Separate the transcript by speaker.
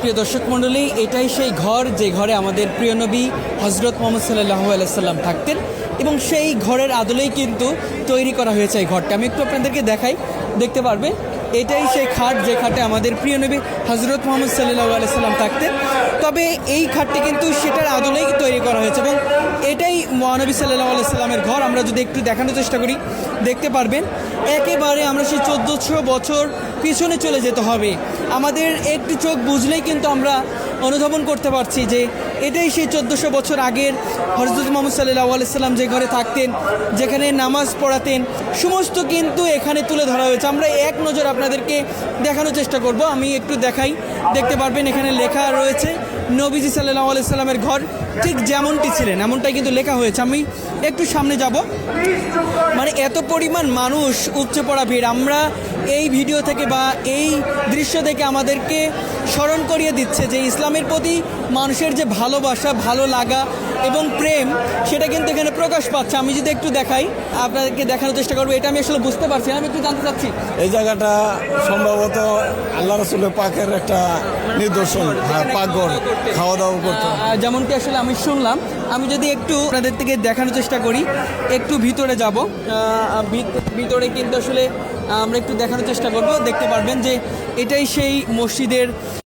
Speaker 1: প্রিয় দর্শক মণ্ডলী, এটাই সেই ঘর যে ঘরে আমাদের প্রিয় নবী হজরত মোহাম্মদ সাল্লাল্লাহু আলাইহি সাল্লাম থাকতেন এবং সেই ঘরের আদলেই কিন্তু তৈরি করা হয়েছে এই ঘরটা। আমি একটু আপনাদেরকে দেখাই, দেখতে পারবেন এটাই সেই খাট যে খাটে আমাদের প্রিয় নবী হজরত মোহাম্মদ সাল্লাল্লাহু আলাইহি সাল্লাম থাকতেন। তবে এই খাটটি কিন্তু সেটার আদলেই তৈরি করা হয়েছে এবং এটাই মহানবী সাল্লাল্লাহু আলাইহি সাল্লামের ঘর। আমরা যদি একটু দেখানোর চেষ্টা করি, দেখতে পারবেন একেবারে আমরা সেই 1400 বছর পিছনে চলে যেতে হবে। আমাদের একটু চোখ বুঝলেই কিন্তু আমরা অনুধাবন করতে পারছি যে এটাই সেই 1400 বছর আগের হজরত মোহাম্মদ সাল্লাল্লাহু আলাইহি সাল্লাম যে ঘরে থাকতেন, যেখানে নামাজ পড়াতেন, সমস্ত কিন্তু এখানে তুলে ধরা হয়েছে। আমরা এক নজর আপনাদেরকে দেখানোর চেষ্টা করব। আমি একটু দেখাই, দেখতে পারবেন এখানে লেখা রয়েছে নবীজি সাল্লাল্লাহু আলাইহি সাল্লামের ঘর ঠিক যেমনটি ছিলেন এমনটাই কিন্তু লেখা হয়েছে। আমি একটু সামনে যাব, মানে এত পরিমাণ মানুষ, উপচে পড়া ভিড়। আমরা এই ভিডিও থেকে বা এই দৃশ্য থেকে আমাদেরকে স্মরণ করিয়ে দিচ্ছে যে ইসলামের প্রতি মানুষের যে ভালোবাসা, ভালো লাগা এবং প্রেম, সেটা কিন্তু এখানে প্রকাশ পাচ্ছে। আমি যদি একটু দেখাই, আপনাদেরকে দেখানোর চেষ্টা করবো। এটা আমি আসলে বুঝতে পারছি না, আমি একটু জানতে চাচ্ছি
Speaker 2: এই জায়গাটা সম্ভবত আল্লাহ রাসূলের পাকের একটা নিদর্শন, পাকঘর, খাওয়া দাওয়া করতো
Speaker 1: যেমনটি আসলে আমি শুনলাম। আমি যদি একটু আপনাদের থেকে দেখানোর চেষ্টা করি, একটু ভিতরে যাব, ভিতরে কিন্তু আসলে আমরা একটু দেখানোর চেষ্টা করব। দেখতে পারবেন যে এটাই সেই মসজিদের